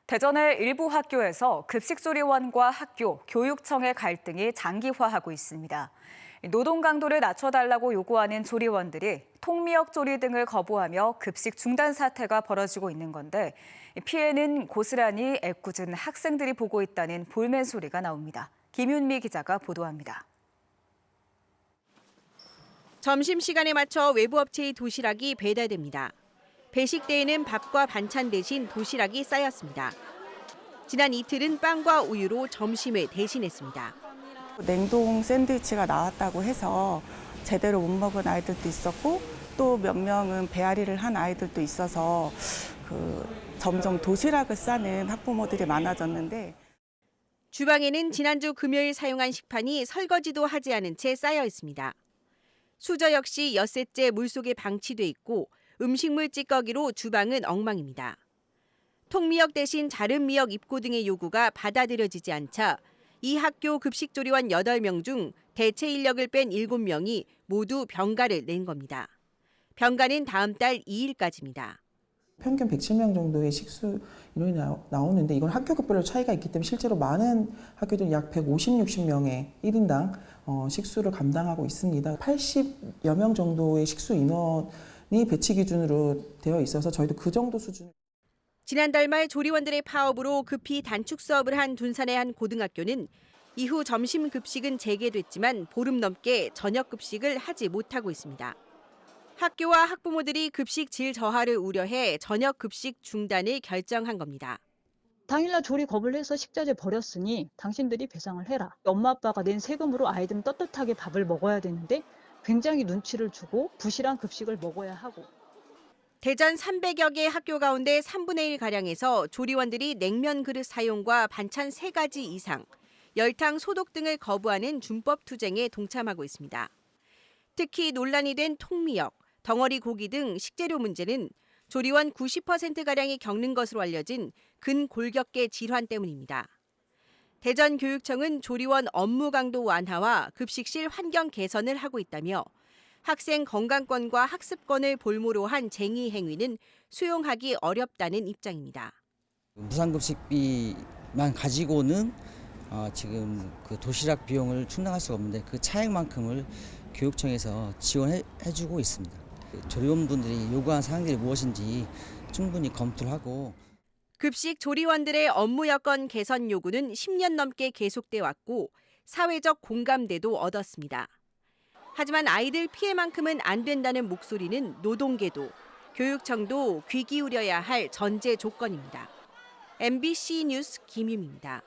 대전의 일부 학교에서 급식조리원과 학교, 교육청의 갈등이 장기화하고 있습니다. 노동 강도를 낮춰달라고 요구하는 조리원들이 통미역 조리 등을 거부하며 급식 중단 사태가 벌어지고 있는 건데 피해는 고스란히 애꿎은 학생들이 보고 있다는 볼멘 소리가 나옵니다. 김윤미 기자가 보도합니다. 점심시간에 맞춰 외부 업체의 도시락이 배달됩니다. 배식대에는 밥과 반찬 대신 도시락이 쌓였습니다. 지난 이틀은 빵과 우유로 점심을 대신했습니다. 냉동 샌드위치가 나왔다고 해서 제대로 못 먹은 아이들도 있었고 또 몇 명은 배앓이를 한 아이들도 있어서 점점 도시락을 싸는 학부모들이 많아졌는데 주방에는 지난주 금요일 사용한 식판이 설거지도 하지 않은 채 쌓여 있습니다. 수저 역시 엿새째 물속에 방치돼 있고 음식물 찌꺼기로 주방은 엉망입니다. 통미역 대신 자른 미역 입고 등의 요구가 받아들여지지 않자 이 학교 급식조리원 8명 중 대체 인력을 뺀 7명이 모두 병가를 낸 겁니다. 병가는 다음 달 2일까지입니다. 평균 107명 정도의 식수 인원이 나오는데 이건 학교급별로 차이가 있기 때문에 실제로 많은 학교들은 약 150, 60명의 1인당 식수를 감당하고 있습니다. 80여 명 정도의 식수 인원이 배치 기준으로 되어 있어서 저희도 그 정도 수준. 지난달 말 조리원들의 파업으로 급히 단축 수업을 한 둔산의 한 고등학교는 이후 점심 급식은 재개됐지만 보름 넘게 저녁 급식을 하지 못하고 있습니다. 학교와 학부모들이 급식 질 저하를 우려해 저녁 급식 중단을 결정한 겁니다. 당일날 조리 거부를 해서 식자재 버렸으니 당신들이 배상을 해라. 엄마 아빠가 낸 세금으로 아이들은 떳떳하게 밥을 먹어야 되는데 굉장히 눈치를 주고 부실한 급식을 먹어야 하고. 대전 300여 개 학교 가운데 3분의 1가량에서 조리원들이 냉면 그릇 사용과 반찬 3가지 이상, 열탕 소독 등을 거부하는 준법 투쟁에 동참하고 있습니다. 특히 논란이 된 통미역, 덩어리 고기 등 식재료 문제는 조리원 90%가량이 겪는 것으로 알려진 근골격계 질환 때문입니다. 대전교육청은 조리원 업무 강도 완화와 급식실 환경 개선을 하고 있다며 학생 건강권과 학습권을 볼모로 한 쟁의 행위는 수용하기 어렵다는 입장입니다. 무상급식비만 가지고는 지금 그 도시락 비용을 충당할 수가 없는데 그 차액만큼을 교육청에서 지원해주고 있습니다. 조리원분들이 요구한 사항들이 무엇인지 충분히 검토를 하고. 급식 조리원들의 업무 여건 개선 요구는 10년 넘게 계속돼 왔고 사회적 공감대도 얻었습니다. 하지만 아이들 피해만큼은 안 된다는 목소리는 노동계도, 교육청도 귀 기울여야 할 전제 조건입니다. MBC 뉴스 김유미입니다.